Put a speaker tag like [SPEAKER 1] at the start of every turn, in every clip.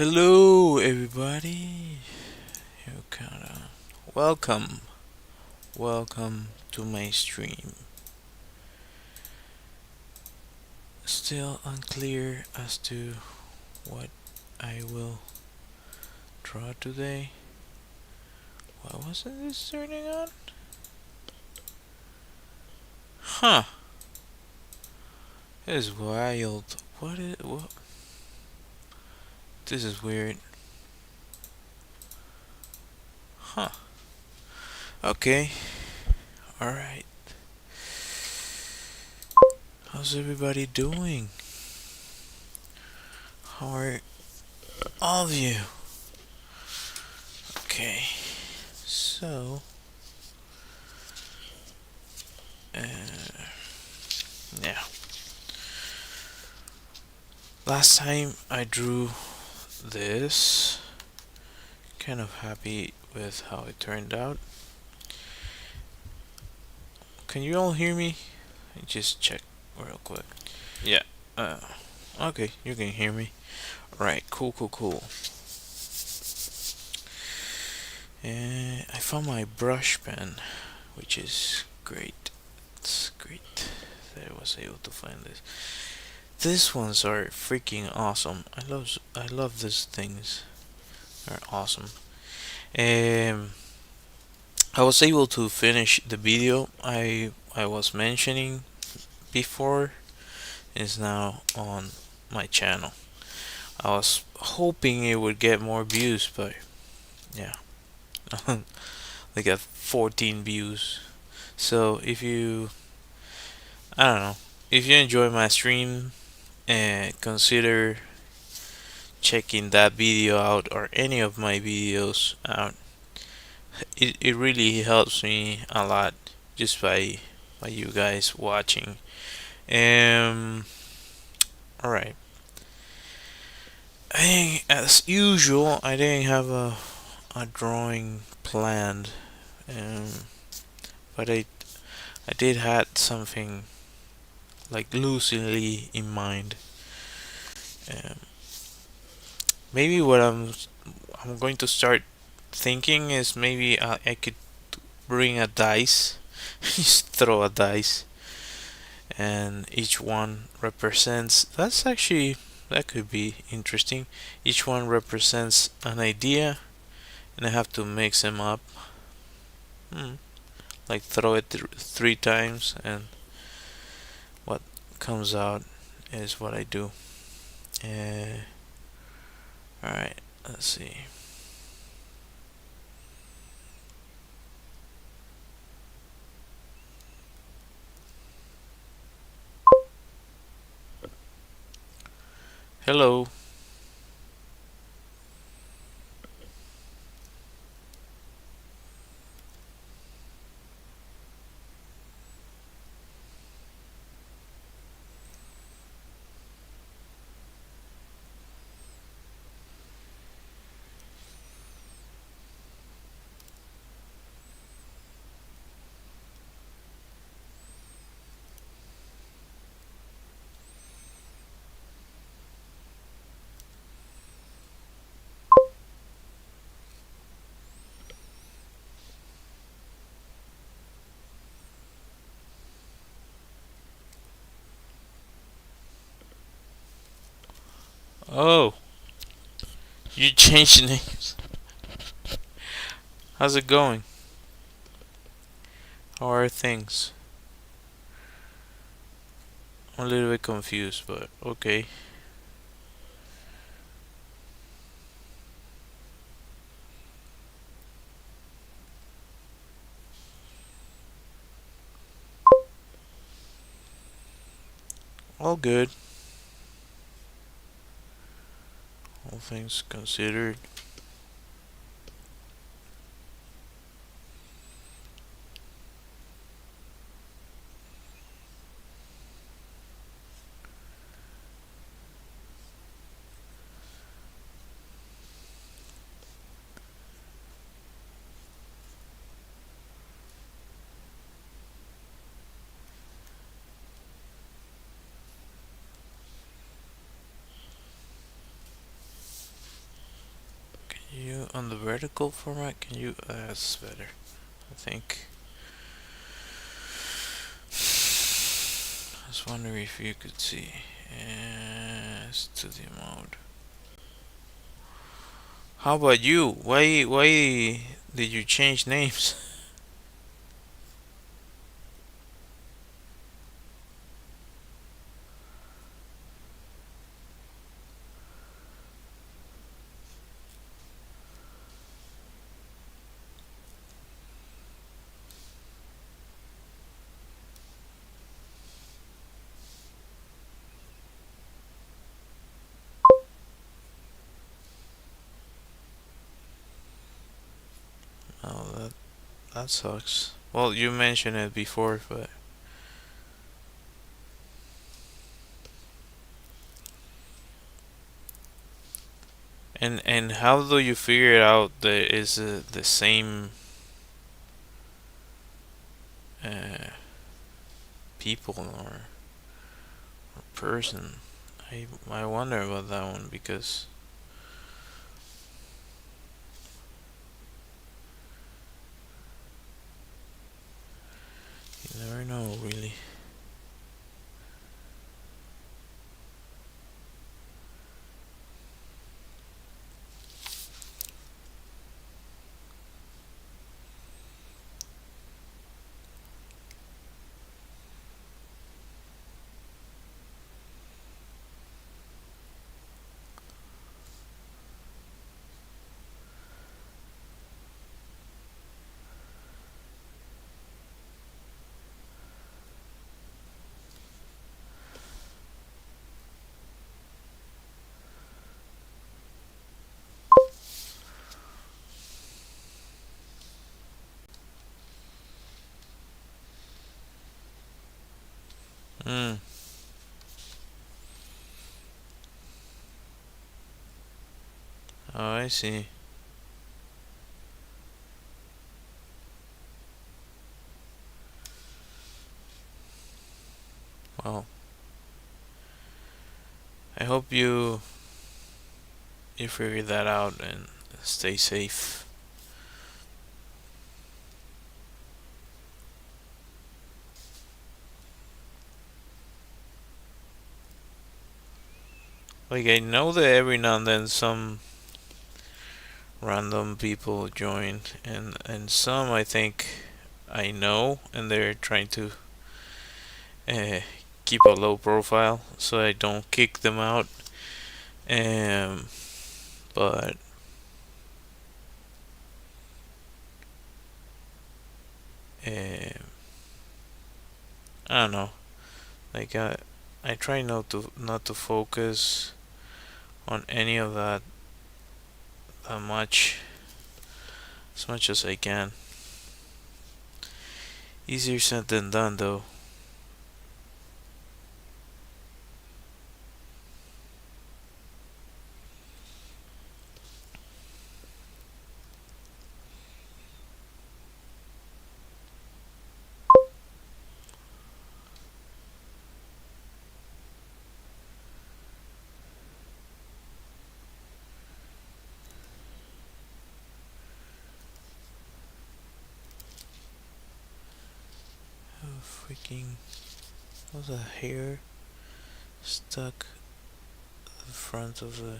[SPEAKER 1] Hello, everybody. You kinda welcome to my stream. Still unclear as to what I will draw today. Why wasn't this turning on? Huh? This is wild. What is what? This is weird. Huh? Okay. All right. How's everybody doing? How are all of you? Okay. So, uh, yeah. Last time I drew this, kind of happy with how it turned out. Can you all hear me? Just check real quick. Yeah. Uh, okay, you can hear me. Right. Cool. And I found my brush pen, which is great. It's great that I was able to find this. These ones are freaking awesome. I love these things. They're awesome. Um, I was able to finish the video I was mentioning before. Is now on my channel. I was hoping it would get more views, but yeah, they got 14 views. So I don't know, if you enjoy my stream, consider checking that video out or any of my videos out. It really helps me a lot just by you guys watching. Um, all right. I think, as usual, I didn't have a drawing planned, um, but I did had something like loosely in mind. Um, Maybe what I'm going to start thinking is maybe I could bring a dice, just throw a dice, and each one represents. That could be interesting. Each one represents an idea, and I have to mix them up. Hmm. Like throw it 3 times, and what comes out is what I do. Uh, all right, let's see. Hello. Oh, you changed names. How's it going? How are things? I'm a little bit confused, but okay. All good. All things considered. on the vertical format? Can you? That's better. I think. I was wondering if you could see. Studio mode. How about you? Why did you change names? Oh, that sucks. Well, you mentioned it before, but and how do you figure it out that is the same uh, people or person? I wonder about that one because you never know really. Hmm. Oh, I see. Well, I hope you figure that out and stay safe. Like I know that every now and then some random people join, and some I think I know, and they're trying to uh, keep a low profile so I don't kick them out. Um, but um, I don't know. Like I try not to focus on any of that much as much as I can. Easier said than done, though. Oh, freaking! Was a hair stuck the front of the.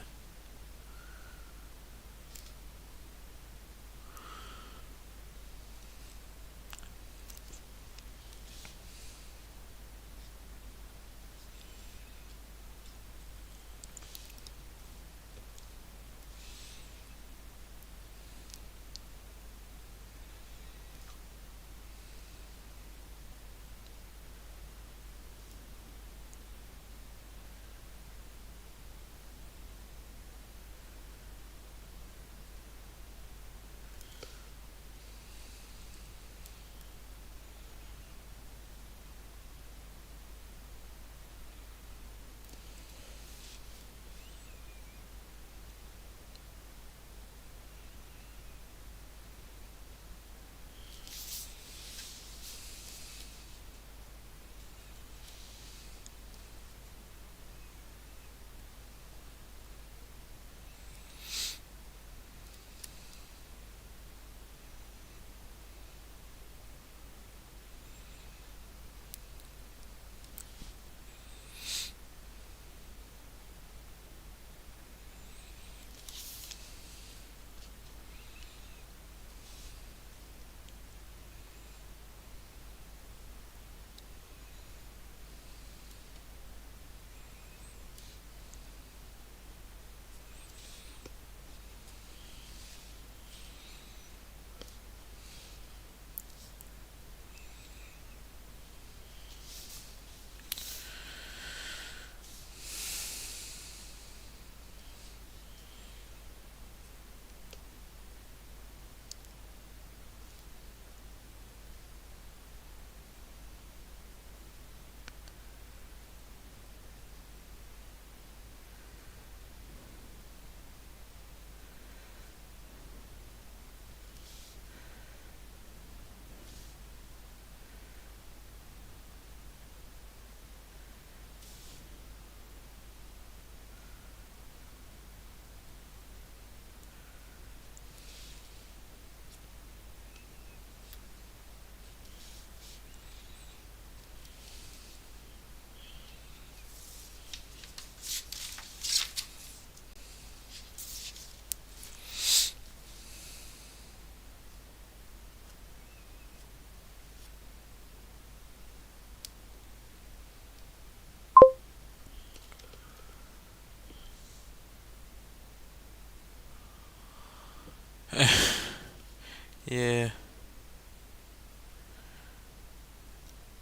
[SPEAKER 1] Yeah,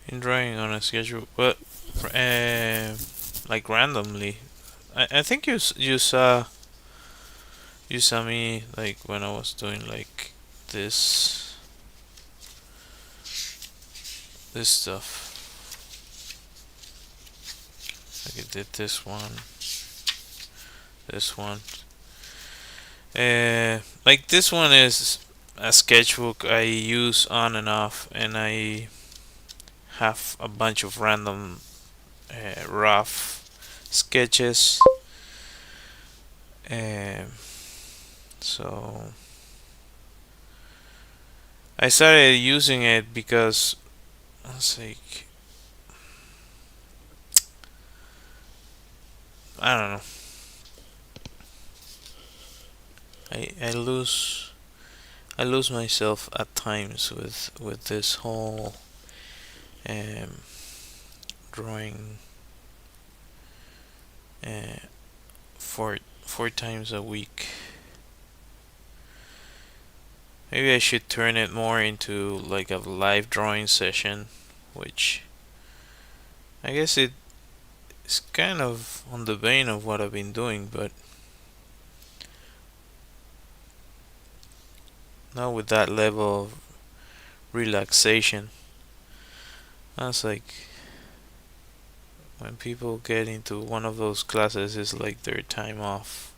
[SPEAKER 1] in drawing on a schedule, but like randomly. I think you saw me like when I was doing like this this stuff. Like I did this one. Like this one is a sketchbook I use on and off, and I have a bunch of random rough sketches. Um, so I started using it because I was like, I don't know. I I lose myself at times with this whole um, drawing uh, four times a week. Maybe I should turn it more into like a live drawing session, which I guess it is kind of on the vein of what I've been doing, but not with that level of relaxation. That's like when people get into one of those classes, it's like their time off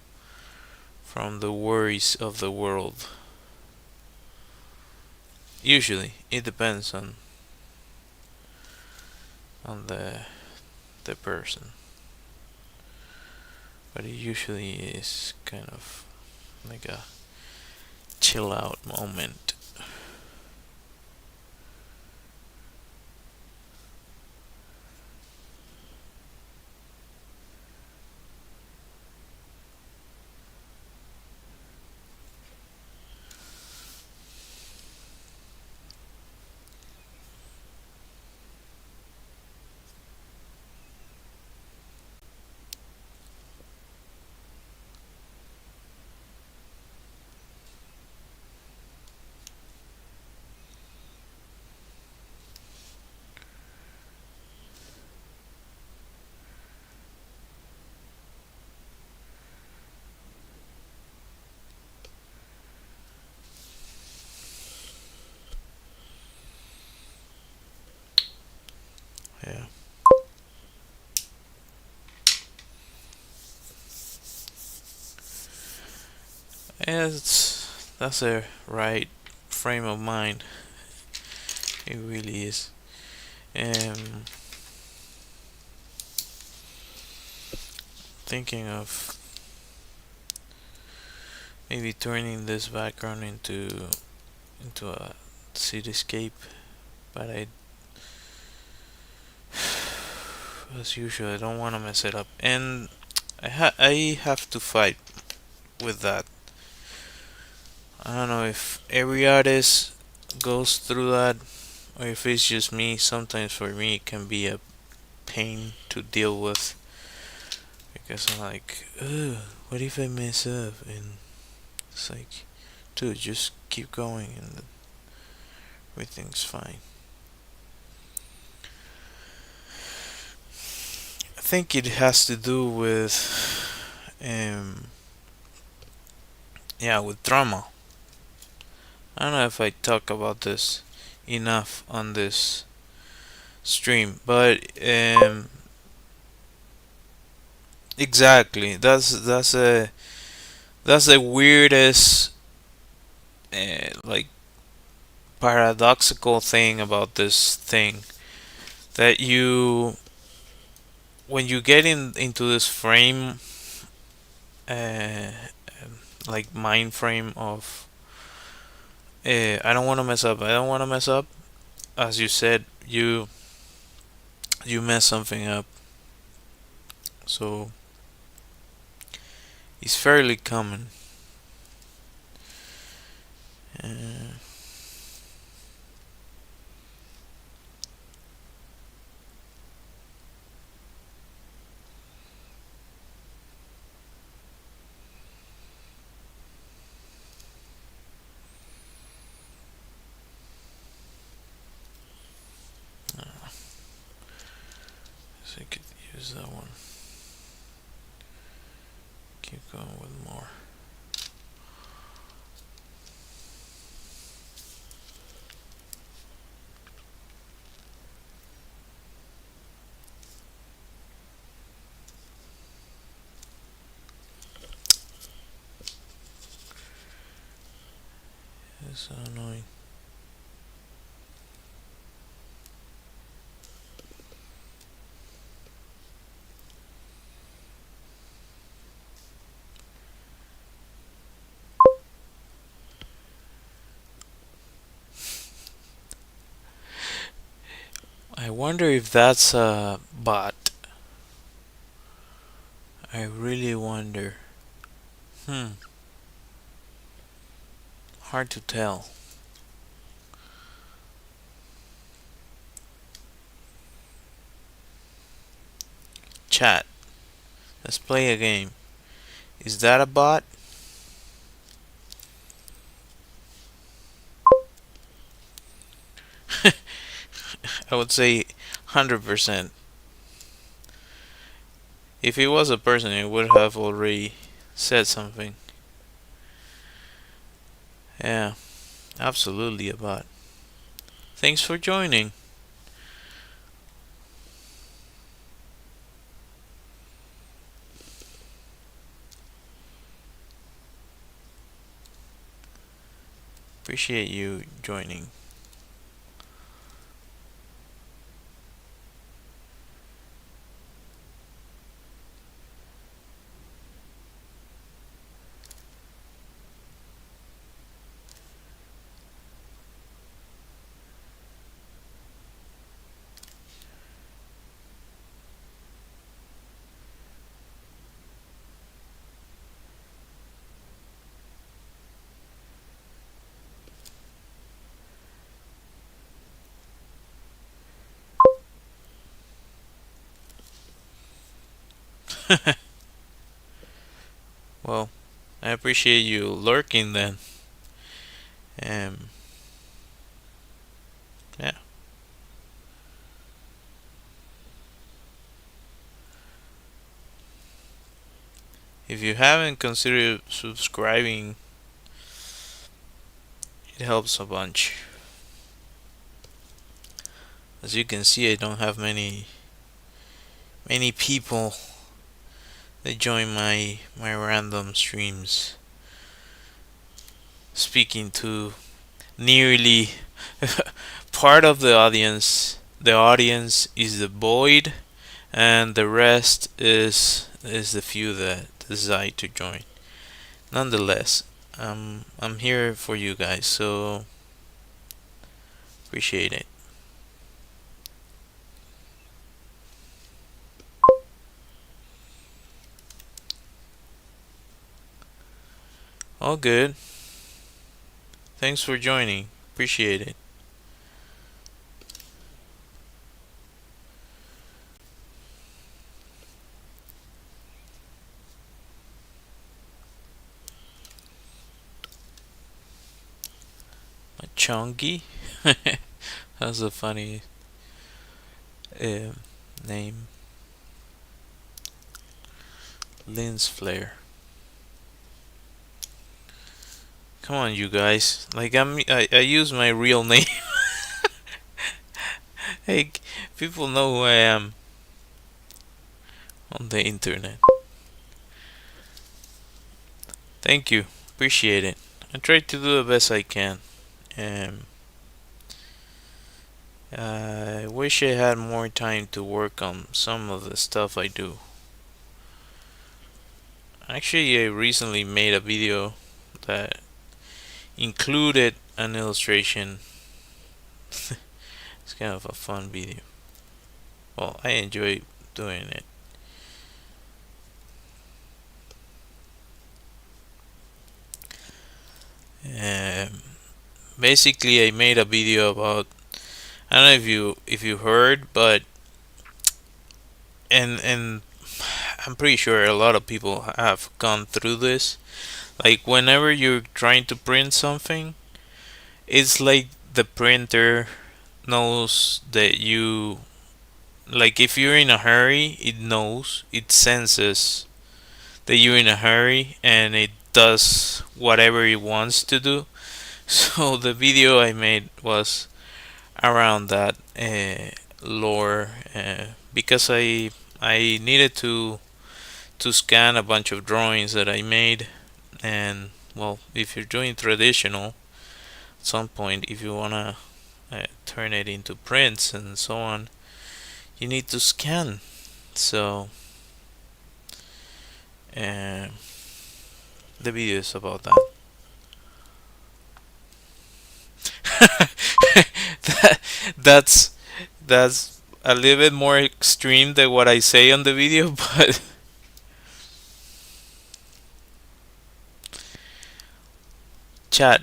[SPEAKER 1] from the worries of the world. Usually, it depends on the person, but it usually is kind of like a chill out moment. Yeah, and that's a right frame of mind. It really is. Um, Thinking of maybe turning this background into a cityscape, but I, as usual, I don't want to mess it up, and I have to fight with that. I don't know if every artist goes through that, or if it's just me. Sometimes for me, it can be a pain to deal with because I'm like, ugh, what if I mess up? And it's like, dude, just keep going, and everything's fine. I think it has to do with, um, yeah, with drama. I don't know if I talk about this enough on this stream, but exactly, that's the weirdest, like paradoxical thing about this thing that you when you get into this frame, uh, like mind frame of I don't want to mess up. I don't want to mess up. As you said, you mess something up. So it's fairly common. Uh, I could use that one. Keep going with more. It's so annoying. I wonder if that's a bot. I really wonder. Hmm. Hard to tell. Chat. Let's play a game. Is that a bot? I would say 100%. If it was a person, it would have already said something. Yeah, absolutely a bot. Thanks for joining. Appreciate you joining. Well, I appreciate you lurking then. Um, yeah. If you haven't considered subscribing, it helps a bunch. As you can see, I don't have many people that join my random streams. Speaking to nearly part of the audience. The audience is the void, and the rest is the few that decide to join. Nonetheless, I'm here for you guys, so appreciate it. All good. Thanks for joining. Appreciate it. Chongi. That's a funny uh, name. Lens flare. Come on, you guys. Like I use my real name. Hey, people know who I am on the internet. Thank you. Appreciate it. I try to do the best I can. Um, I wish I had more time to work on some of the stuff I do. Actually, I recently made a video that included an illustration. It's kind of a fun video. Well, I enjoy doing it. Um, Basically, I made a video about. I don't know if you heard, but and I'm pretty sure a lot of people have gone through this. Like whenever you're trying to print something, it's like the printer knows that you like if you're in a hurry, it knows, it senses that you're in a hurry, and it does whatever it wants to do. So the video I made was around that lore, because I needed to scan a bunch of drawings that I made. And well, if you're doing traditional, at some point, if you wanna turn it into prints and so on, you need to scan. So uh, the video is about that. that that's that's a little bit more extreme than what I say on the video, but chat.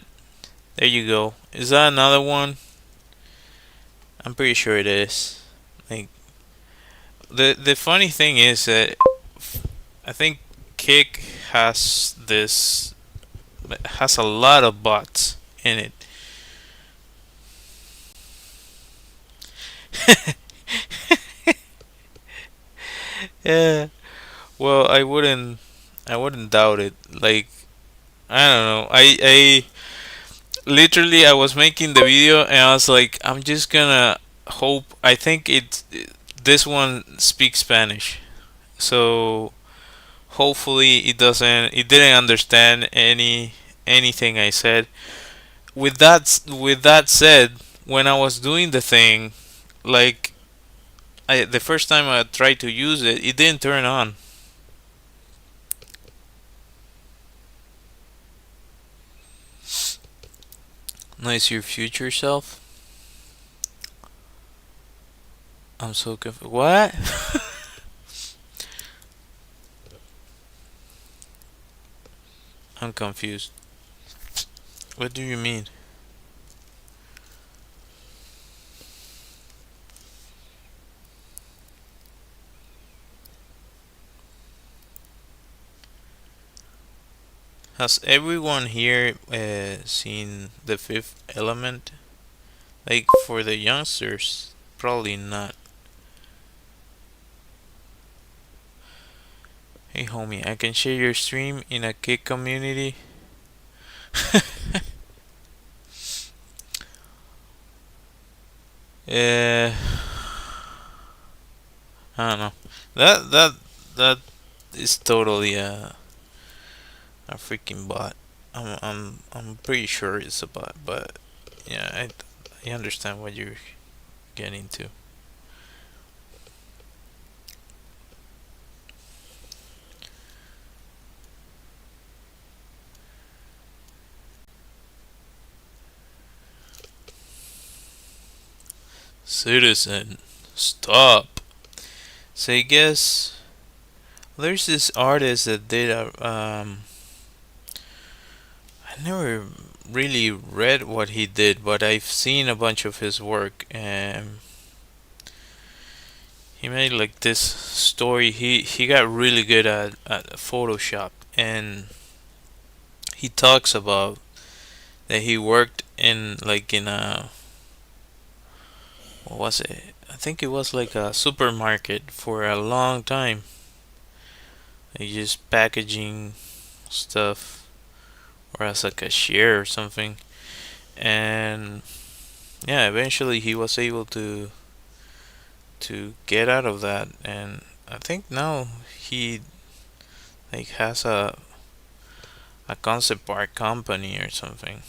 [SPEAKER 1] There you go. Is that another one? I'm pretty sure it is. Like the funny thing is that I think Kick has a lot of bots in it. Yeah. Well, I wouldn't doubt it. Like I don't know. I literally I was making the video and I was like, I'm just gonna hope. I think this one speaks Spanish, so hopefully it didn't understand anything I said. With that said, when I was doing the thing, like the first time I tried to use it, it didn't turn on. Nice, your future self. I'm so confused. What? I'm confused. What do you mean? Has everyone here seen The Fifth Element? Like for the youngsters, probably not. Hey homie, I can share your stream in a Kick community. uh, I don't know. That is totally a freaking bot. I'm pretty sure it's a bot, but yeah, I understand what you're getting to. Citizen, stop. So I guess there's this artist that did a I never really read what he did, but I've seen a bunch of his work. He made like this story. He got really good at Photoshop, and he talks about that he worked in a, what was it? I think it was like a supermarket for a long time. Like just packaging stuff, or as a cashier or something. And yeah, eventually he was able to get out of that, and I think now he like has a concept art company or something.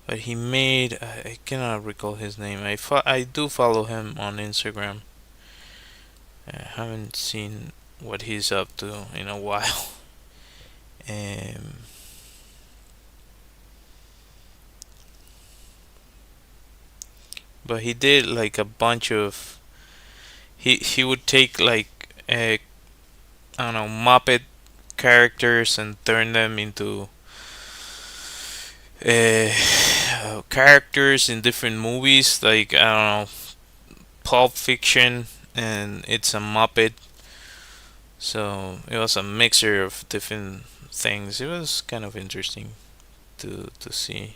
[SPEAKER 1] But he made, I cannot recall his name. I do follow him on Instagram. I haven't seen what he's up to in a while. Um, but he did like a bunch of. He would take like I don't know, Muppet characters and turn them into uh, characters in different movies. Like I don't know, Pulp Fiction, and it's a Muppet. So it was a mixture of different things. It was kind of interesting to see.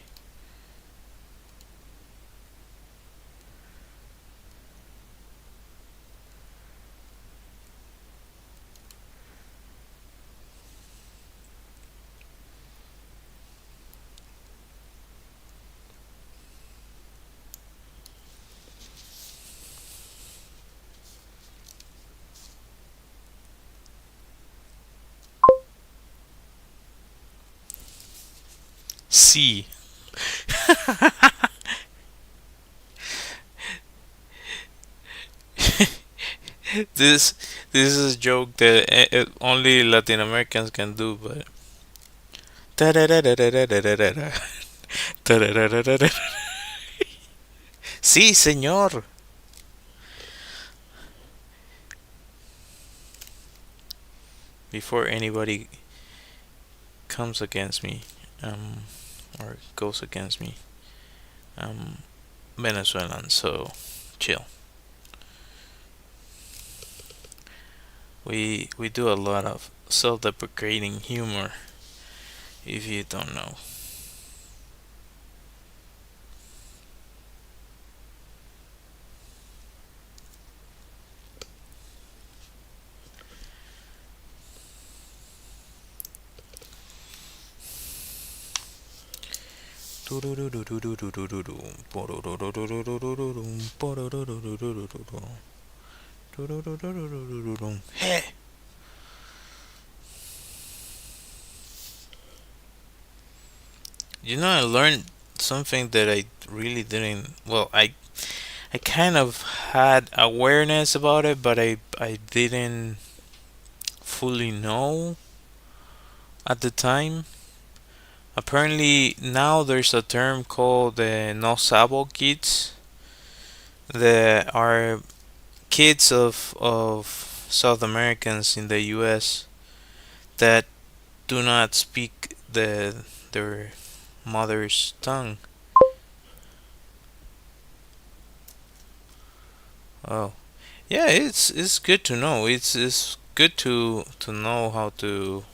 [SPEAKER 1] C. this this is a joke that only Latin Americans can do, but sí, señor. Before anybody comes against me, um, or goes against me, I'm Venezuelan, so chill. We do a lot of self-deprecating humor. If you don't know. Hey, I learned something that I really didn't. Well, I kind of had awareness about it, but I didn't fully know at the time. Apparently, now there's a term called no sabo kids that are kids of South Americans in the U.S. that do not speak their mother's tongue. Oh, yeah, it's good to know. It's good to know how to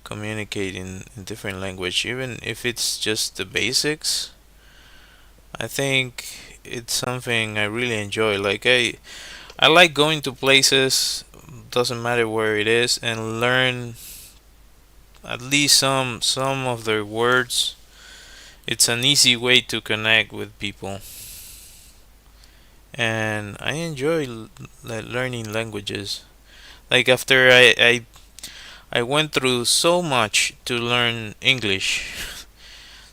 [SPEAKER 1] communicate in different language, even if it's just the basics. I think it's something I really enjoy. Like I like going to places, doesn't matter where it is, and learn at least some of their words. It's an easy way to connect with people, and I enjoy learning languages. Like after I went through so much to learn English,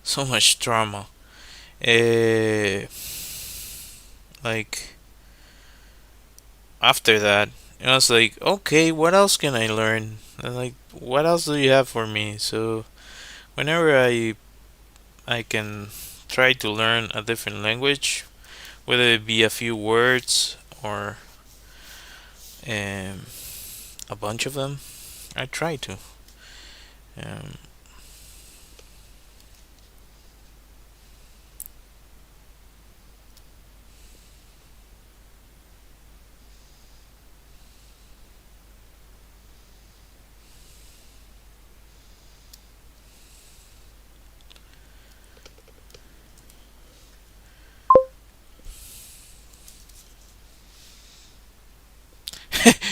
[SPEAKER 1] so much trauma. Uh, like after that, I was like, okay, what else can I learn? And like, what else do you have for me? So whenever I can try to learn a different language, whether it be a few words or um, a bunch of them, I try to. Um,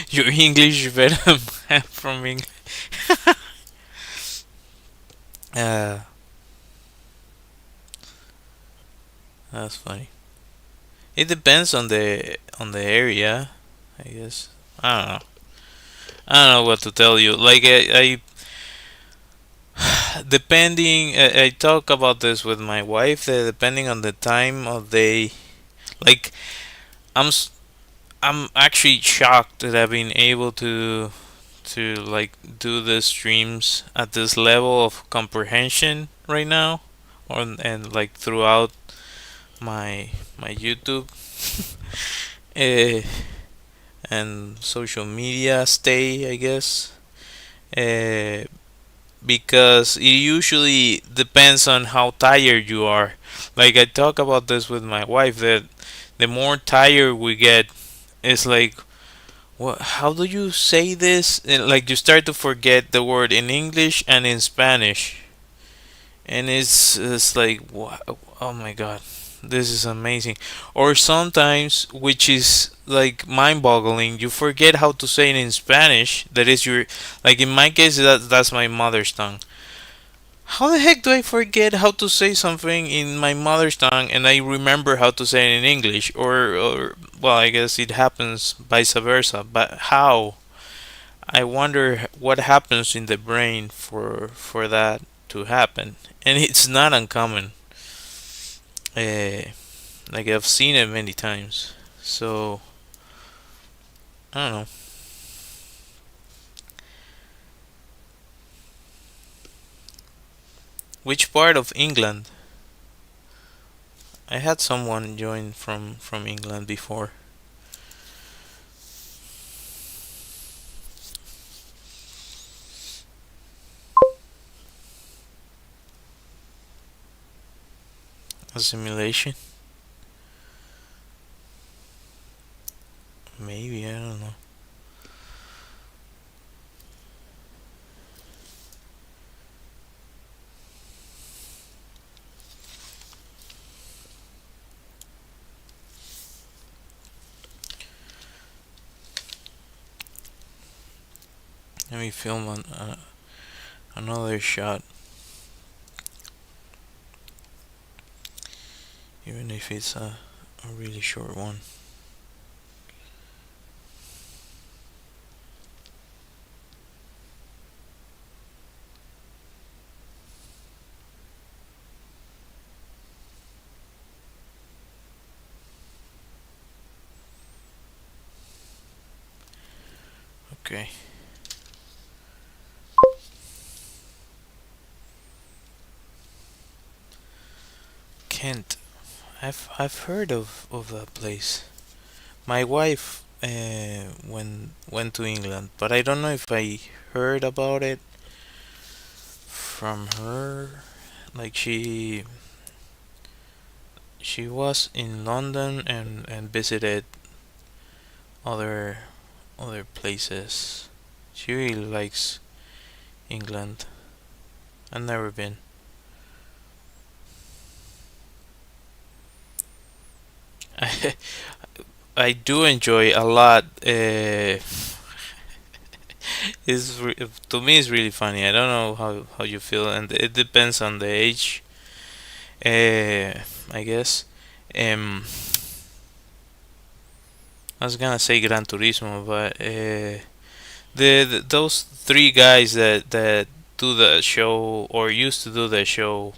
[SPEAKER 1] your English better from English. Uh, that's funny. It depends on the area, I guess. I don't know. I don't know what to tell you. Like depending, I talk about this with my wife. That depending on the time of day, like I'm I'm actually shocked that I've been able to like do the streams at this level of comprehension right now, or and like throughout my YouTube uh, and social media stay, I guess. Uh, because it usually depends on how tired you are. Like I talk about this with my wife that the more tired we get, it's like what? How do you say this? And, like you start to forget the word in English and in Spanish, and it's like oh my god, this is amazing. Or sometimes, which is like mind-boggling, you forget how to say it in Spanish. That is your like in my case that's my mother's tongue. How the heck do I forget how to say something in my mother's tongue and I remember how to say it in English? Or well, I guess it happens vice versa. But how? I wonder what happens in the brain for that. to happen, and it's not uncommon. Uh, like I've seen it many times. So I don't know. Which part of England? I had someone join from England before. A simulation? Maybe, I don't know. Let me film another shot, even if it's a really short one. Okay. Kent. I've heard of that place. My wife went to England, but I don't know if I heard about it from her. Like she was in London and visited other other places. She really likes England. I've never been. I I do enjoy a lot. To me it's really funny. I don't know how you feel, and it depends on the age. I guess. Um, I was gonna say Gran Turismo, but those three guys that do the show or used to do the show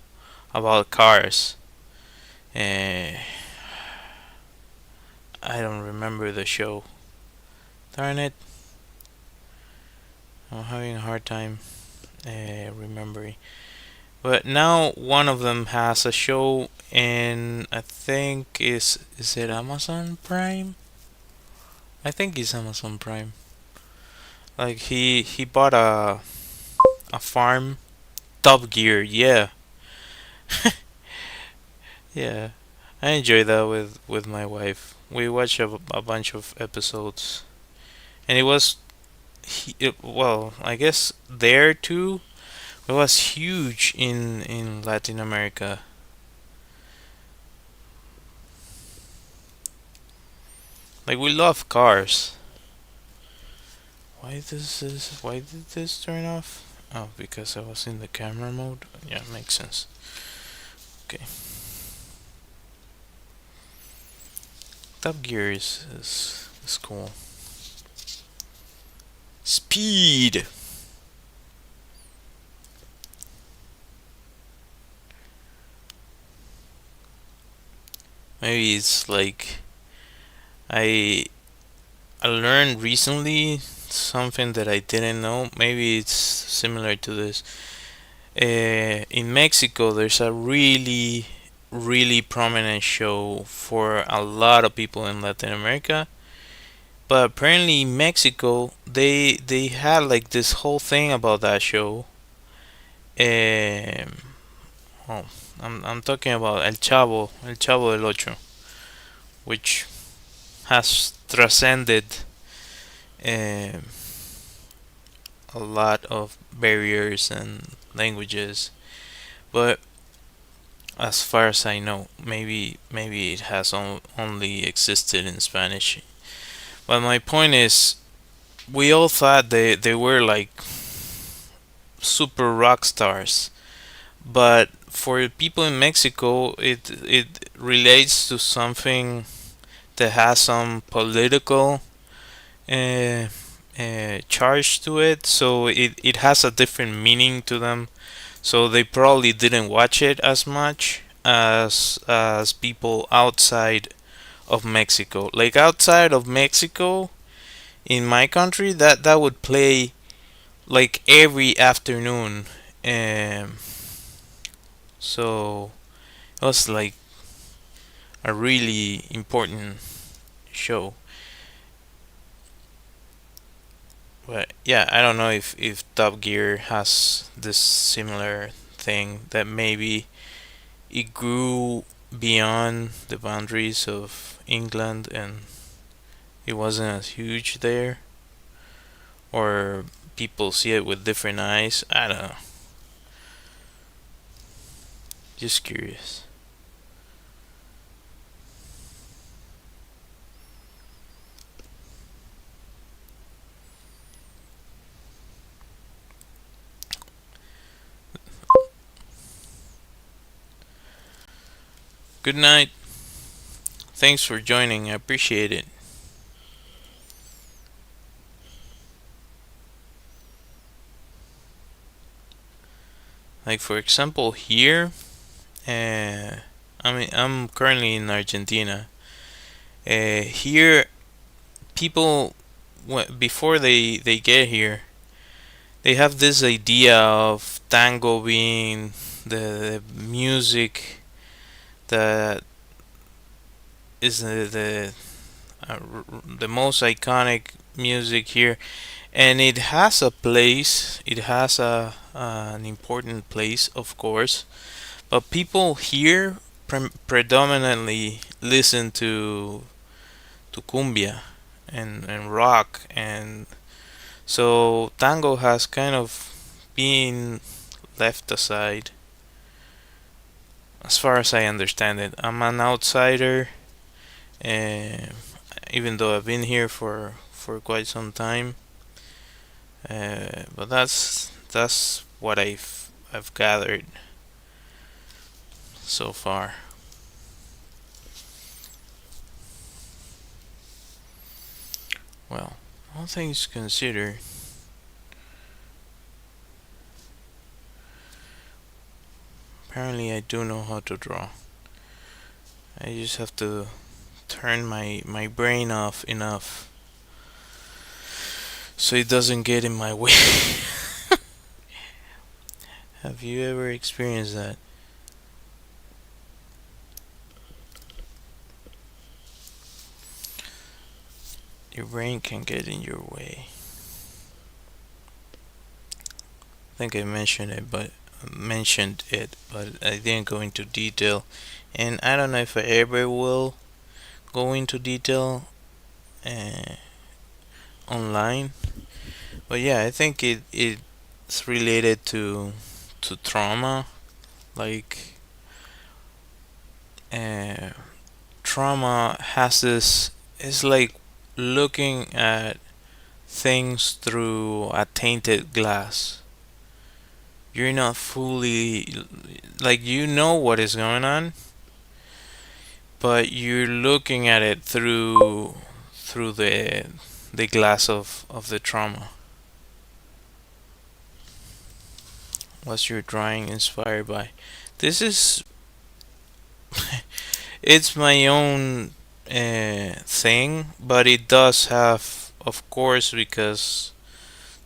[SPEAKER 1] about cars. Uh, I don't remember the show. Darn it! I'm having a hard time remembering. But now one of them has a show, and I think is it Amazon Prime? I think it's Amazon Prime. Like he bought a farm. Top Gear, yeah, yeah. I enjoy that with my wife. We watched a bunch of episodes, and it was well, I guess there too. It was huge in Latin America. Like we love cars. Why did this turn off? Oh, because I was in the camera mode. Yeah, makes sense. Okay. Top Gear is cool. Speed. Maybe it's like I I learned recently something that I didn't know. Maybe it's similar to this. In Mexico, there's a really prominent show for a lot of people in Latin America. But apparently, in Mexico, they had like this whole thing about that show. Um, oh, I'm talking about El Chavo del Ocho, which has transcended um, a lot of barriers and languages. But as far as I know, maybe it has only existed in Spanish. But my point is, we all thought they were like super rock stars, but for people in Mexico, it relates to something that has some political charge to it, so it has a different meaning to them. So they probably didn't watch it as much as people outside of Mexico. Like outside of Mexico, in my country, that would play like every afternoon. Um, so it was like a really important show. But yeah, I don't know if Top Gear has this similar thing that maybe it grew beyond the boundaries of England and it wasn't as huge there, or people see it with different eyes. I don't know. Just curious. Good night. Thanks for joining. I appreciate it. Like for example, here, I'm currently in Argentina. Here, people before they get here, they have this idea of tango being the music that is the most iconic music here, and it has a place. It has a an important place, of course. But people here predominantly listen to cumbia and rock, and so tango has kind of been left aside, as far as I understand it. I'm an outsider, uh, even though I've been here for quite some time. But that's what I've gathered so far. Well, all things considered, apparently I do know how to draw. I just have to turn my brain off enough so it doesn't get in my way. Have you ever experienced that? Your brain can get in your way. I think I mentioned it, but I didn't go into detail, and I don't know if I ever will go into detail uh, online. But yeah, I think it's related to trauma. Like uh, trauma has this. It's like looking at things through a tainted glass. You're not fully, like, you know what is going on, but you're looking at it through the glass of the trauma. What's your drawing inspired by? This is it's my own thing, but it does have, of course, because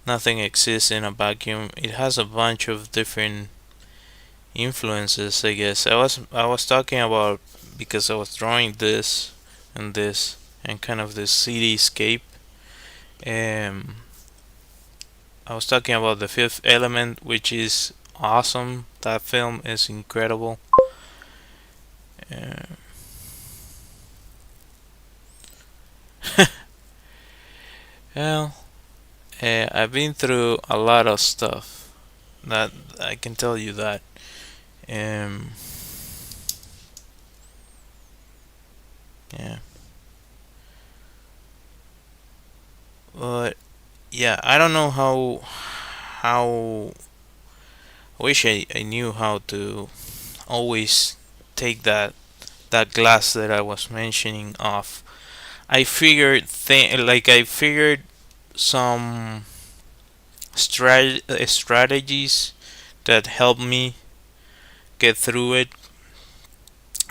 [SPEAKER 1] nothing exists in a vacuum. It has a bunch of different influences, I guess. I was talking about, because I was drawing this and kind of this cityscape. Um, I was talking about The Fifth Element, which is awesome. That film is incredible. Uh, well, I've been through a lot of stuff. That I can tell you that. Um, yeah, but yeah, I don't know how. I wish I knew how to always take that glass that I was mentioning off. I figured some strategies that helped me get through it,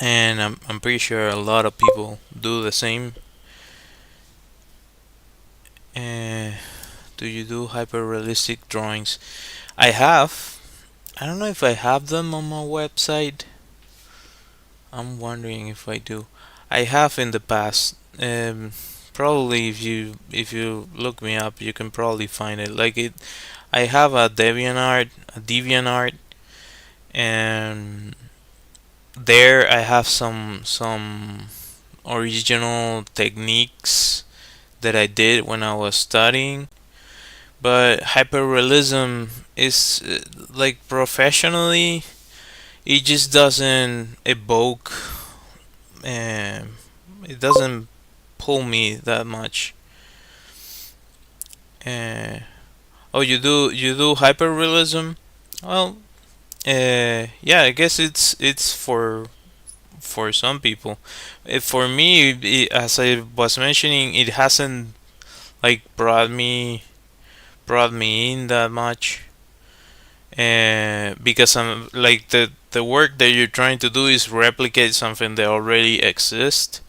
[SPEAKER 1] and I'm pretty sure a lot of people do the same. Uh, do you do hyper realistic drawings? I have. I don't know if I have them on my website. I'm wondering if I do. I have in the past. Probably if you look me up, you can probably find it. Like it, I have a DeviantArt, and there I have some original techniques that I did when I was studying. But hyperrealism is like professionally, it just doesn't evoke. Um, it doesn't pull me that much. Uh, oh, you do hyperrealism? Well, yeah, I guess it's for some people. For me, as I was mentioning, it hasn't like brought me in that much. Because I'm like the work that you're trying to do is replicate something that already exists,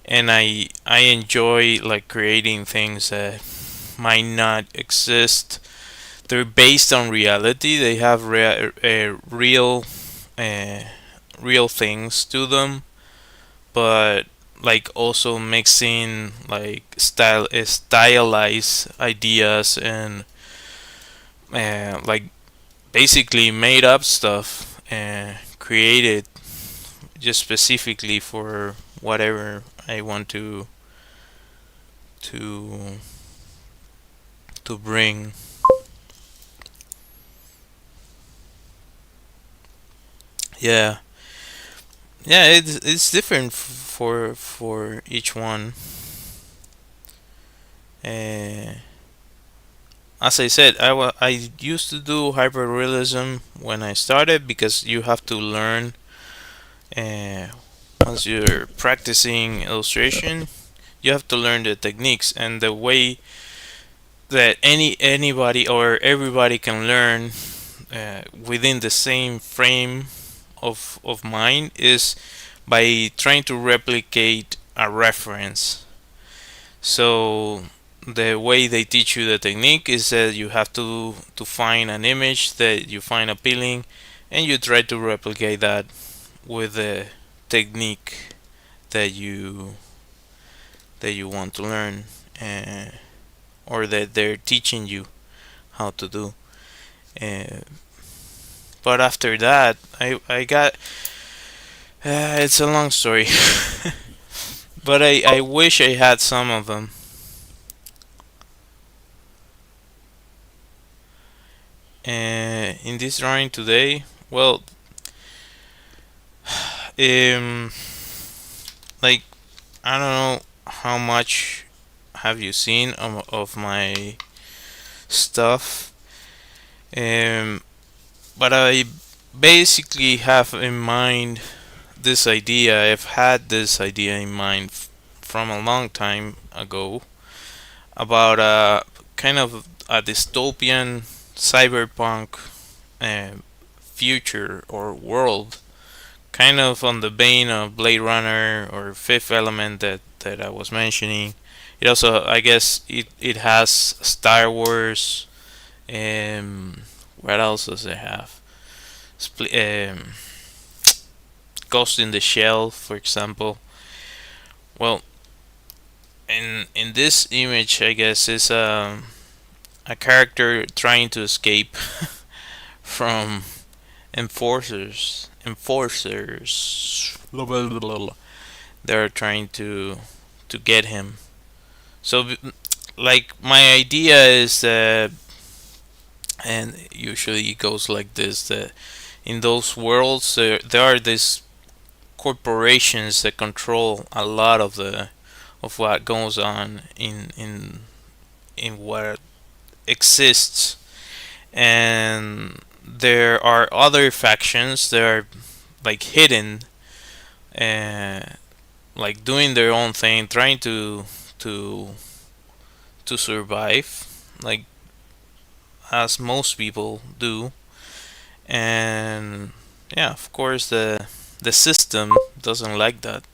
[SPEAKER 1] and I enjoy like creating things that might not exist. They're based on reality. They have uh, real things to them, but like also mixing like stylized ideas and like basically made up stuff and created just specifically for whatever I want to to bring. Yeah, yeah, it's different for each one. Uh, as I said, I used to do hyperrealism when I started because you have to learn. Uh, Once you're practicing illustration, you have to learn the techniques and the way that anybody or everybody can learn within the same frame of mind is by trying to replicate a reference. So the way they teach you the technique is that you have to find an image that you find appealing, and you try to replicate that with the technique that you want to learn, uh, or that they're teaching you how to do. Uh, but after that, I got. It's a long story, but I wish I had some of them. In this drawing today, well, um, like I don't know how much have you seen of my stuff, um, but I basically have in mind this idea. I've had this idea in mind from a long time ago about a kind of a dystopian cyberpunk uh, future or world, kind of on the vein of Blade Runner or Fifth Element that I was mentioning. It also, I guess, it has Star Wars. What else does it have? Ghost in the Shell, for example. Well, in this image, I guess is a character trying to escape from enforcers. They're trying to get him. So, like my idea is that, and usually it goes like this: that in those worlds, there are these corporations that control a lot of what goes on in what exists, and there are other factions that are like hidden, uh, like doing their own thing, trying to to survive, like as most people do. And yeah, of course the system doesn't like that.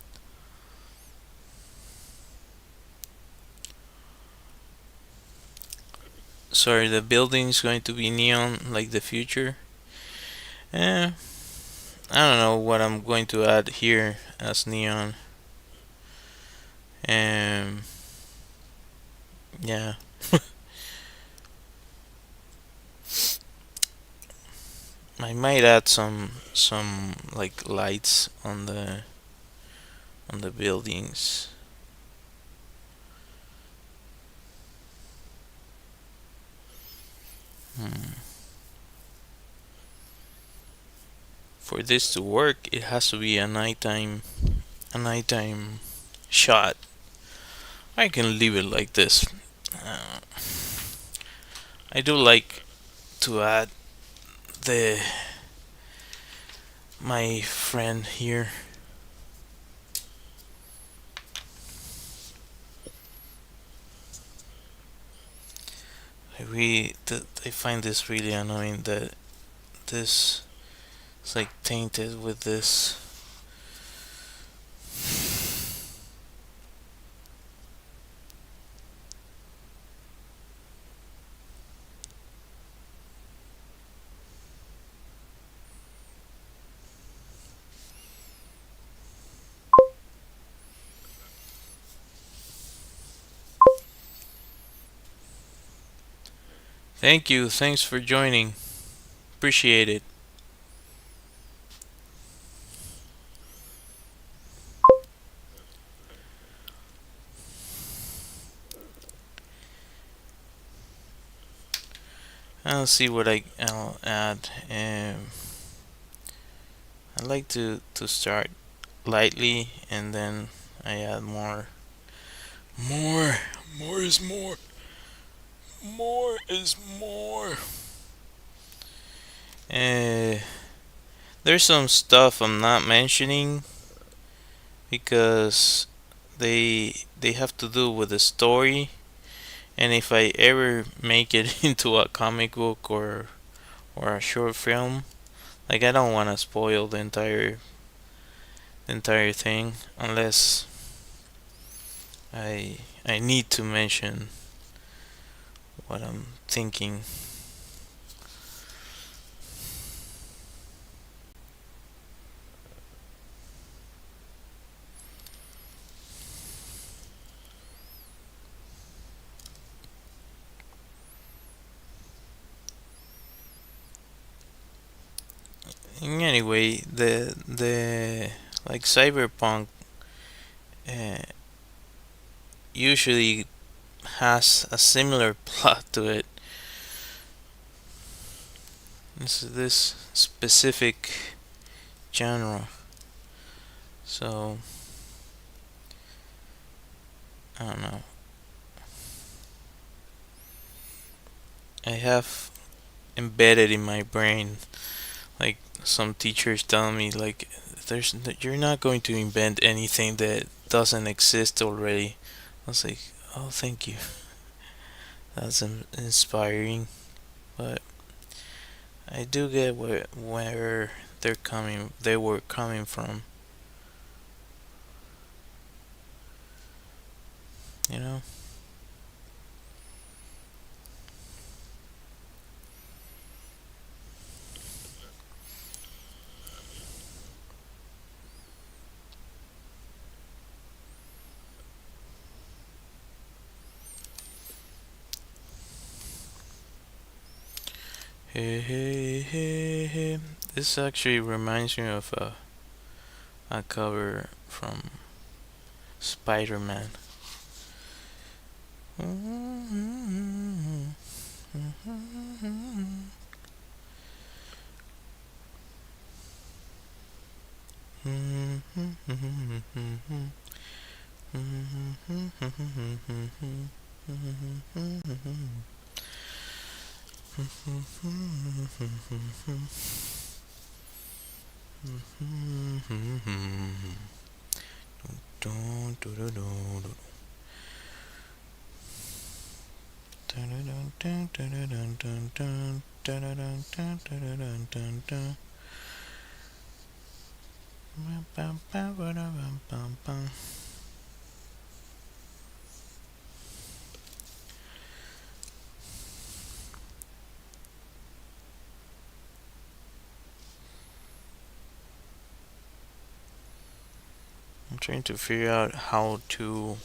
[SPEAKER 1] Sorry, the building's going to be neon like the future. Eh, I don't know what I'm going to add here as neon. And yeah, I might add some like lights on the buildings. Hmm. For this to work, it has to be a nighttime shot. I can leave it like this. Uh, I do like to add the my friend here. I find this really annoying that this is like tainted with this. Thank you. Thanks for joining. Appreciate it. I'll see what I'll add. I like to start lightly and then I add more. More. More is more. More is more. Uh, there's some stuff I'm not mentioning because they have to do with the story, and if I ever make it into a comic book or a short film, like I don't want to spoil the entire thing unless I need to mention what I'm thinking. Anyway, the like cyberpunk uh, usually has a similar plot to it. This specific genre. So I don't know. I have embedded in my brain like some teachers telling me like there's you're not going to invent anything that doesn't exist already. I was like, oh, thank you. That's inspiring, but I do get where they were coming from. You know. Hey, hey, hey, hey. This actually reminds me of a cover from Spider-Man. I'm trying to figure out how to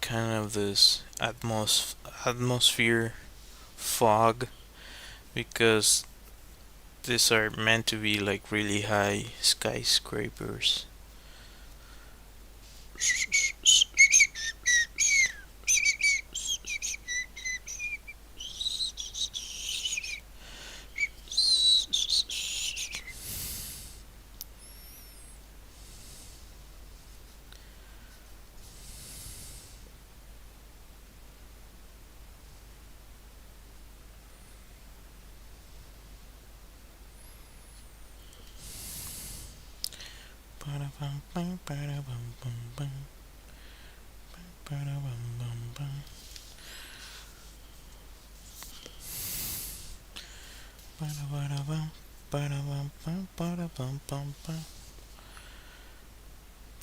[SPEAKER 1] kind of this atmosphere fog, because these are meant to be like really high skyscrapers.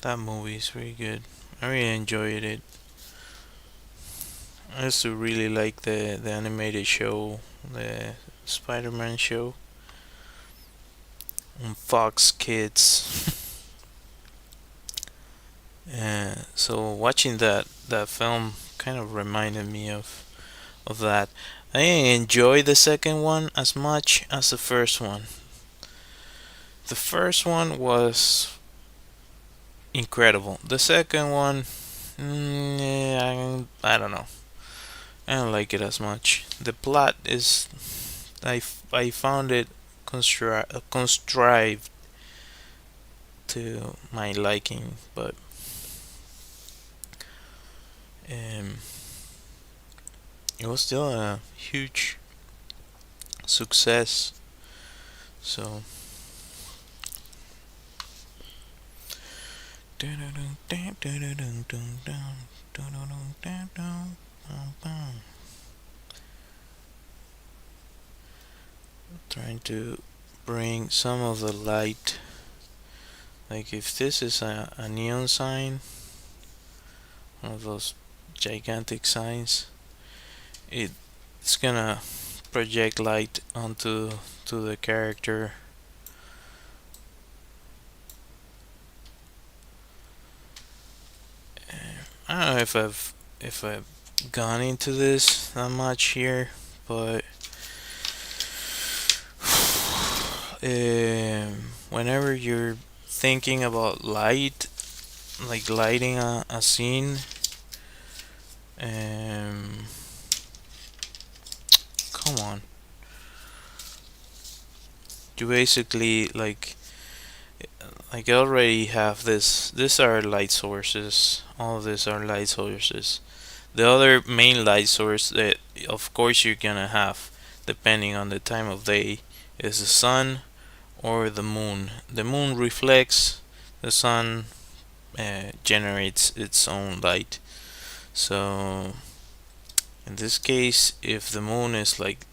[SPEAKER 1] That movie is really good. I really enjoyed it. I used to really like the animated show, the Spider-Man show on Fox Kids. So watching that film kind of reminded me of that. I didn't enjoy the second one as much as the first one. The first one was incredible. The second one, I don't know. I don't like it as much. The plot is, I found it contrived to my liking, but um, it was still a huge success. So. Trying to bring some of the light, like if this is a neon sign, one of those gigantic signs, it's gonna project light onto the character. I don't know if I've gone into this that much here, but whenever you're thinking about light, like lighting a scene, um, come on, you basically like I already have this. These are light sources. All of these are light sources. The other main light source that, of course, you're gonna have, depending on the time of day, is the sun or the moon. The moon reflects, the sun generates its own light. So, in this case, if the moon is like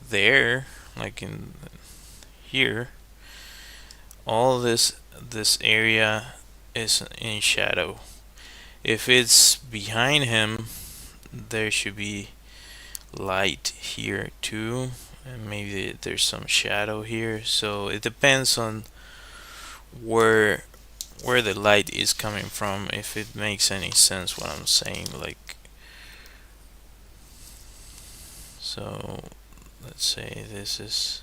[SPEAKER 1] there, like in here, all this area is in shadow. If it's behind him, there should be light here too, and maybe there's some shadow here. So it depends on where where the light is coming from, if it makes any sense what I'm saying. Like, so let's say this is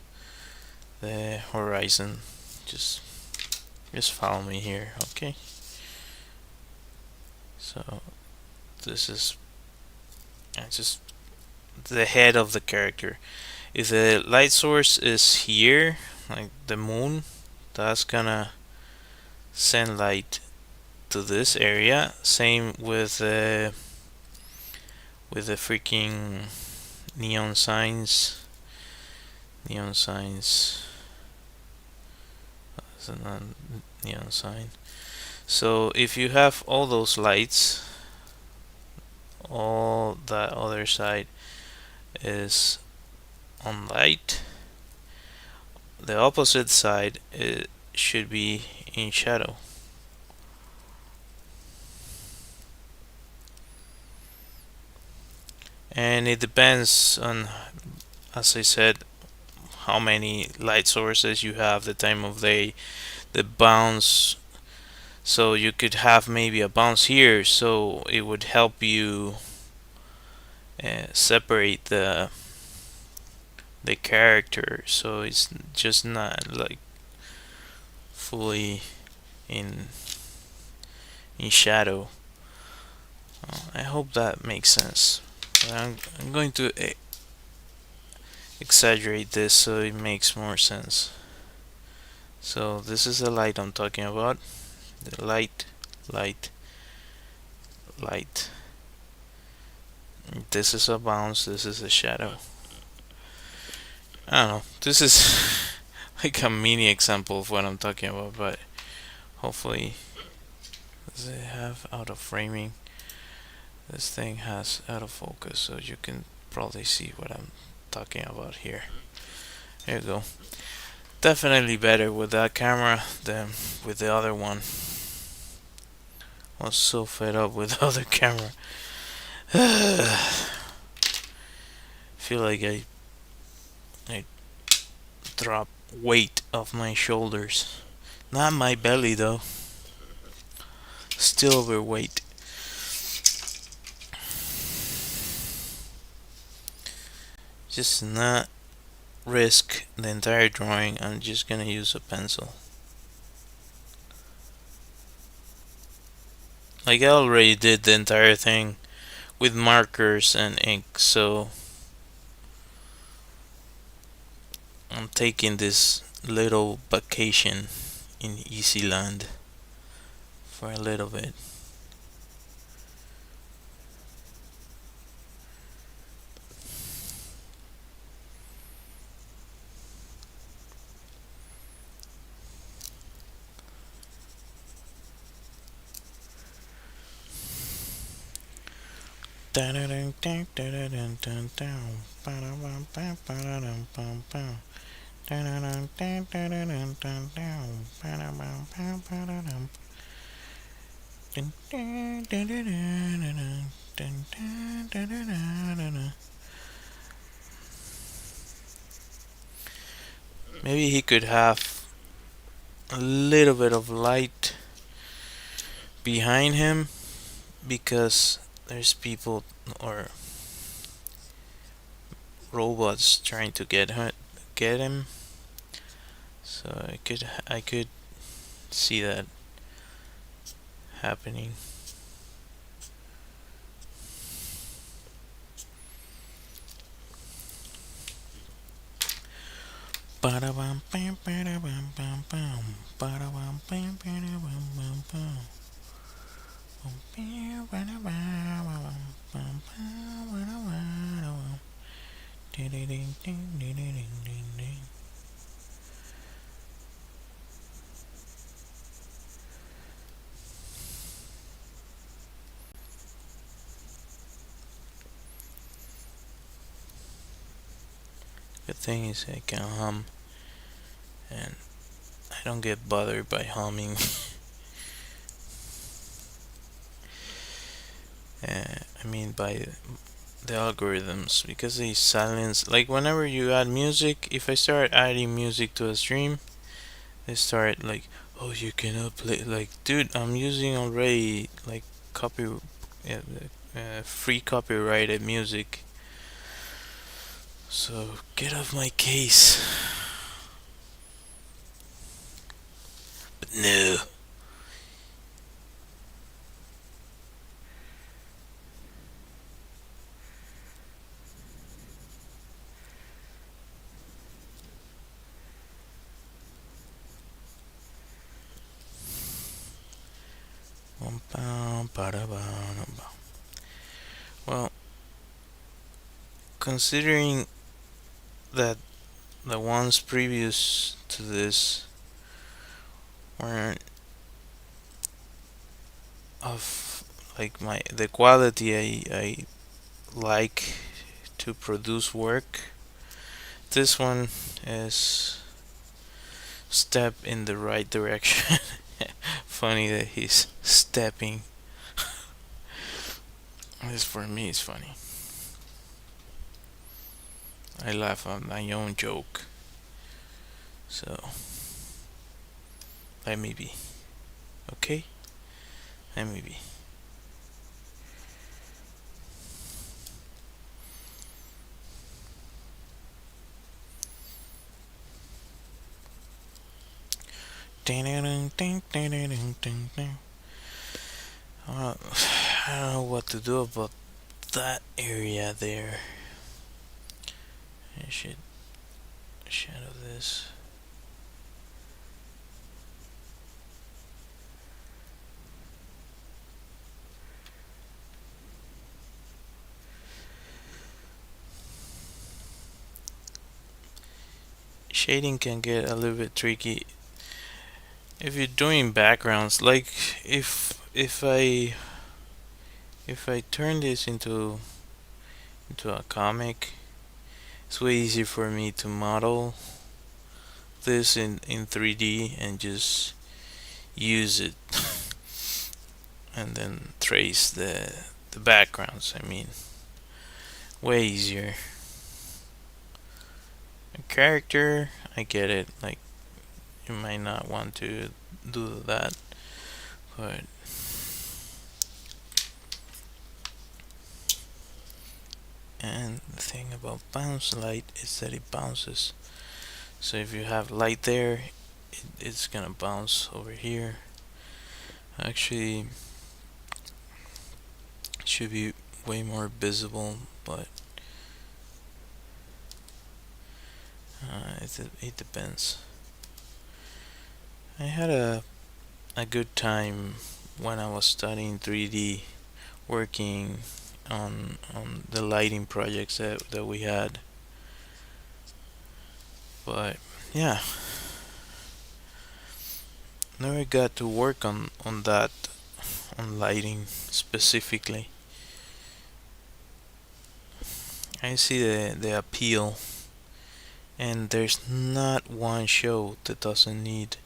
[SPEAKER 1] the horizon. Just just follow me here, okay? So this is just the head of the character. If the light source is here, like the moon, that's gonna send light to this area. Same with the freaking neon signs. Neon signs. That's a neon sign. So if you have all those lights, all that other side is on light, the opposite side should be in shadow. And it depends on, as I said, how many light sources you have, the time of day, the bounce. So you could have maybe a bounce here, so it would help you separate the character, so it's just not like fully in in shadow. I hope that makes sense. I'm going to exaggerate this so it makes more sense. So this is the light I'm talking about. The light, light, light. This is a bounce. This is a shadow. I don't know. This is like a mini example of what I'm talking about, but hopefully, does it have out of framing? This thing has out of focus, so you can probably see what I'm talking about here. There you go. Definitely better with that camera than with the other one. I was so fed up with the other camera. Feel like I drop weight off my shoulders. Not my belly though. Still overweight. Just not risk the entire drawing. I'm just gonna use a pencil. Like I already did the entire thing with markers and ink, so I'm taking this little vacation in Easy Land for a little bit. Maybe he could have a little bit of light behind him because there's people or robots trying to get him. So I could see that happening. The thing is, I can hum, and I don't get bothered by humming. I mean, by the algorithms because they silence. Like, whenever you add music, if I start adding music to a stream, they start like, oh, you cannot play. Like, dude, I'm using already like copy, free copyrighted music. So get off my case. But no. Well, considering that the ones previous to this weren't of like my the quality I like to produce work. This one is step in the right direction. Funny that he's stepping. This for me is funny. I laugh at my own joke. So let me be. Okay? Let me be. Uh, I don't know what to do about that area there. I should shadow this. Shading can get a little bit tricky if you're doing backgrounds. Like if I turn this into a comic, it's way easier for me to model this in 3D and just use it and then trace the backgrounds. I mean, way easier. A character, I get it. Like you might not want to do that, but and the thing about bounce light is that it bounces. So if you have light there, it's gonna bounce over here. Actually, it should be way more visible, but it depends. I had a good time when I was studying 3D, working on the lighting projects that we had. But yeah, never got to work on that, on lighting specifically. I see the appeal, and there's not one show that doesn't need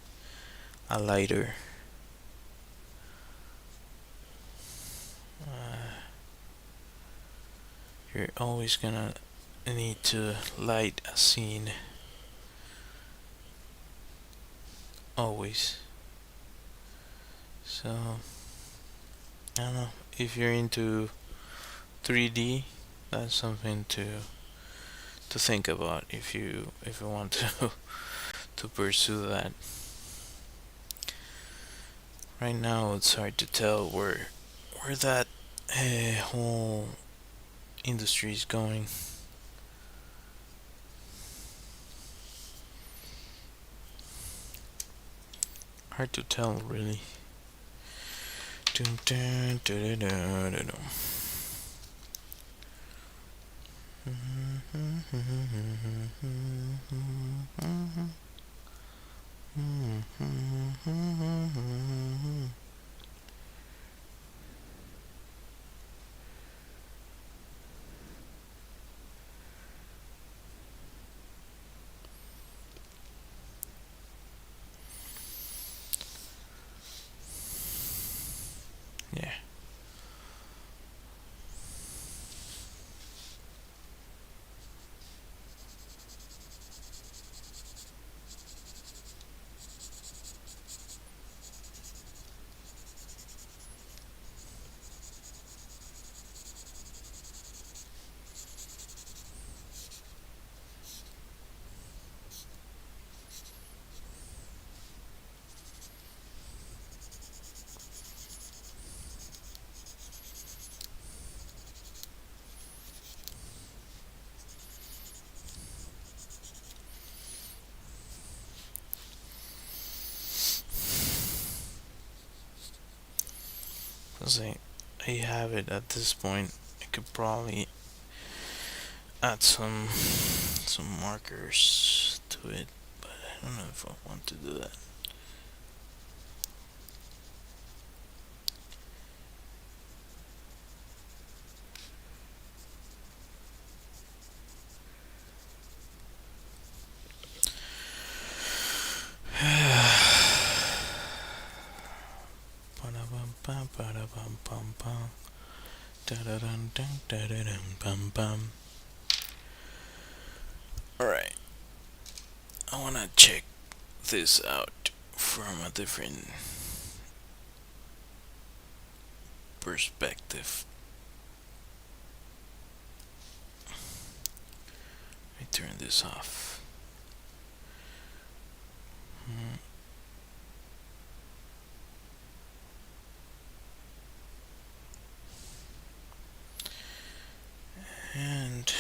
[SPEAKER 1] a lighter. Uh, you're always gonna need to light a scene. Always. So, I don't know. If you're into 3D, that's something to think about if you want to to pursue that. Right now, it's hard to tell where that whole industry is going. Hard to tell, really. Dun, dun, dun, dun, dun, dun, dun. Yeah. Because I have it at this point. I could probably add some markers to it, but I don't know if I want to do that. Alright, I wanna check this out from a different perspective. Let me turn this off. And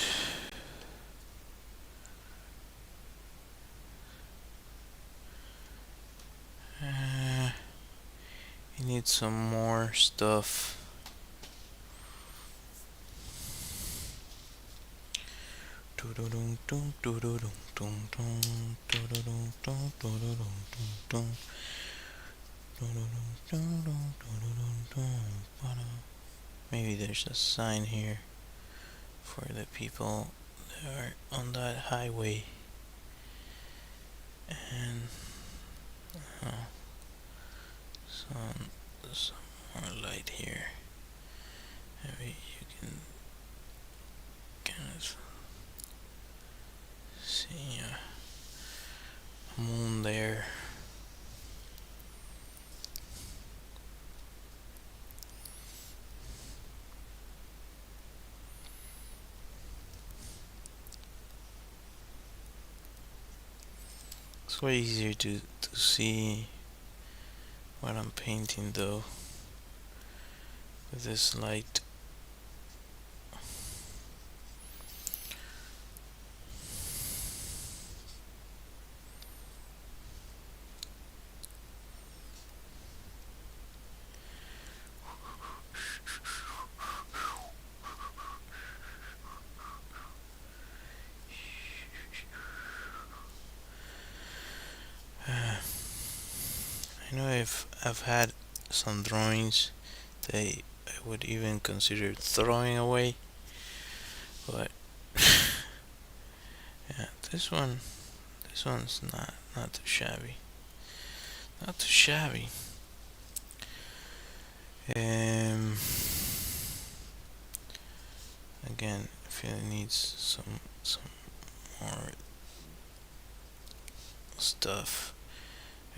[SPEAKER 1] we need some more stuff. Maybe there's a sign here for the people that are on that highway. And some more light here. Maybe you can kind of see a moon there. It's way easier to see what I'm painting though with this light. I know if I've had some drawings that I would even consider throwing away, but yeah, this one's not too shabby, not too shabby. Again, I feel it needs some more stuff.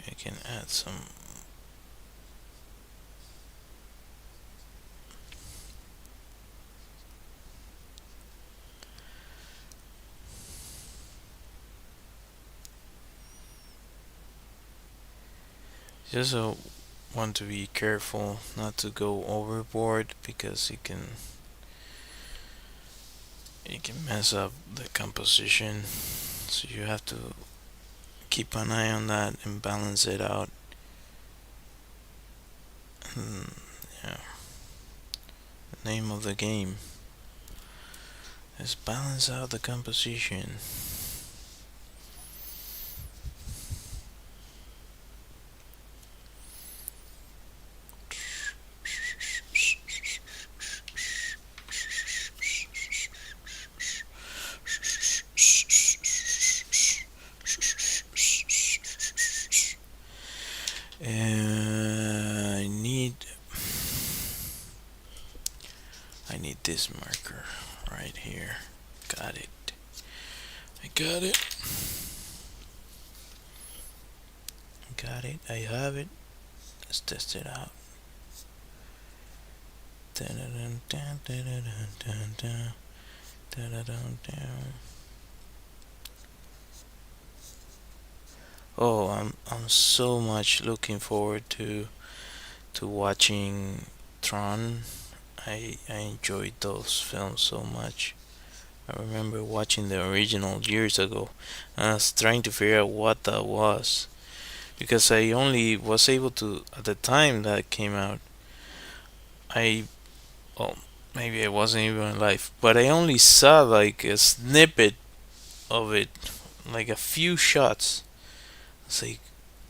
[SPEAKER 1] I can add some. Just want to be careful not to go overboard because it can mess up the composition. So you have to keep an eye on that and balance it out. Yeah, the name of the game is balance out the composition. I need this marker right here. Got it. I got it. Got it. I have it. Let's test it out. Oh, I'm so much looking forward to watching Tron. I enjoyed those films so much. I remember watching the original years ago. I was trying to figure out what that was because I only was able to at the time that it came out. I well maybe I wasn't even alive, but I only saw like a snippet of it, like a few shots. It's like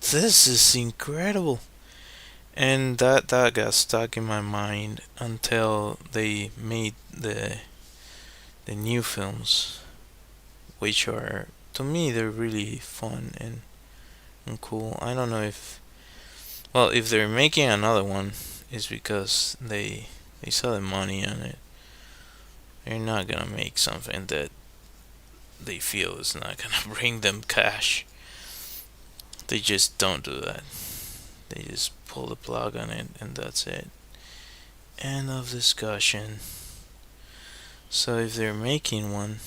[SPEAKER 1] this is incredible. And that got stuck in my mind until they made the new films, which are to me they're really fun and cool. I don't know if if they're making another one, is because they saw the money on it. They're not gonna make something that they feel is not gonna bring them cash. They just don't do that. They just pull the plug on it and that's it. End of discussion. So if they're making one,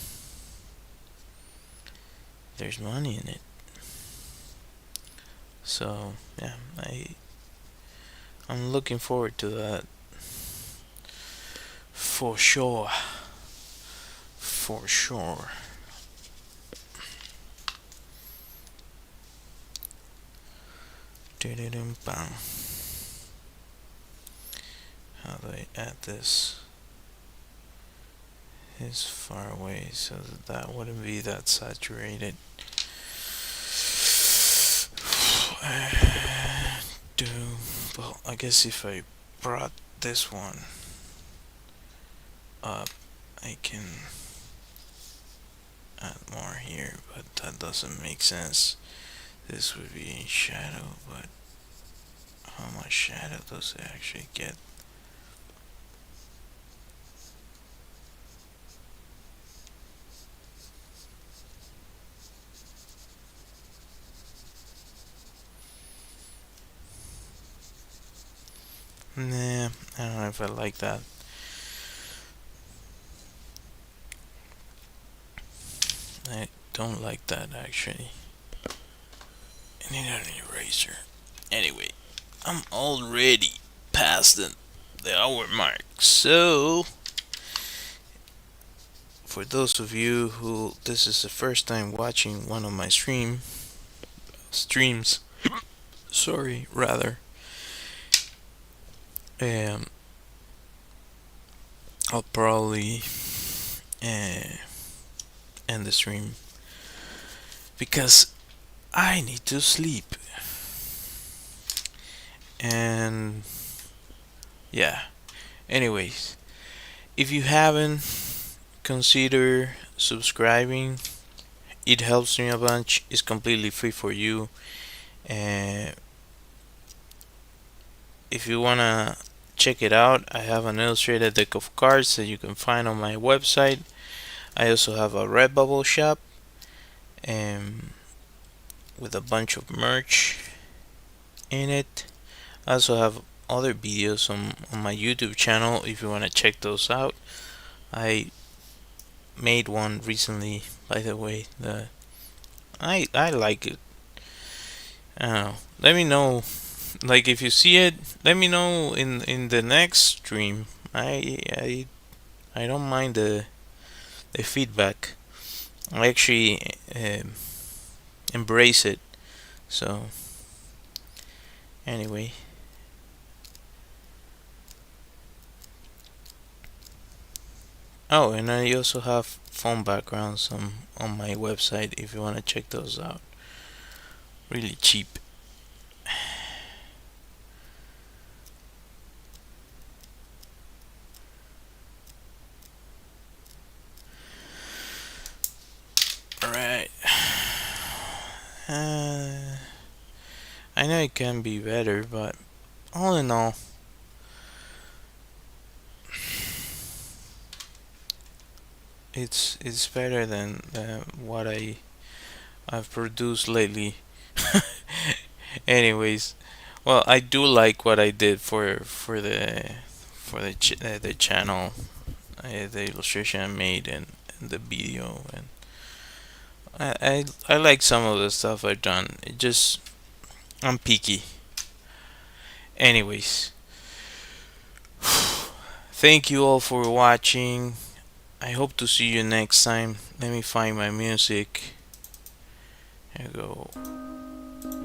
[SPEAKER 1] there's money in it. So yeah, I'm looking forward to that for sure. For sure. Bang. How do I add this? Is far away so that wouldn't be that saturated. Do well. I guess if I brought this one up, I can add more here, but that doesn't make sense. This would be in shadow, but how much shadow does it actually get? Nah, I don't know if I like that. I don't like that actually. I need an eraser. Anyway, I'm already past the hour mark. So, for those of you who this is the first time watching one of my streams, sorry, rather, um, I'll probably end the stream because I need to sleep. And yeah. Anyways, if you haven't, consider subscribing. It helps me a bunch. It's completely free for you. And if you wanna check it out, I have an illustrated deck of cards that you can find on my website. I also have a Redbubble shop, with a bunch of merch in it. I also have other videos on my YouTube channel if you want to check those out. I made one recently, by the way. I like it. I don't know. Let me know. Like if you see it, let me know in the next stream. I don't mind the feedback. I actually embrace it. So anyway. Oh, and I also have phone backgrounds on my website if you want to check those out. Really cheap. Alright. I know it can be better, but all in all, it's better than what I've produced lately. Anyways, well, I do like what I did for the channel, the illustration I made and the video, and I like some of the stuff I've done. It just I'm picky. Anyways, thank you all for watching. I hope to see you next time. Let me find my music. Here we go.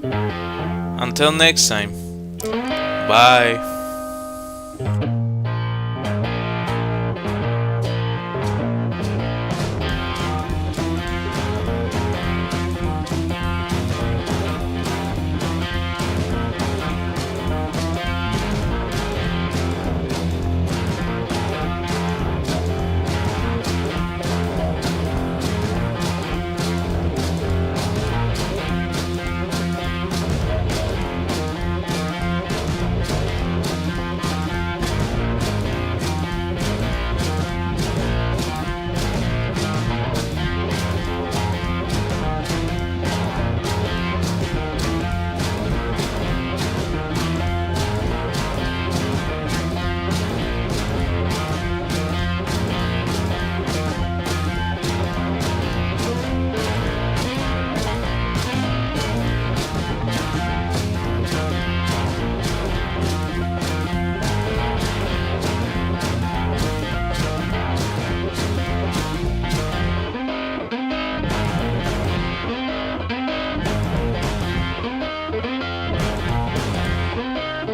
[SPEAKER 1] Until next time. Bye.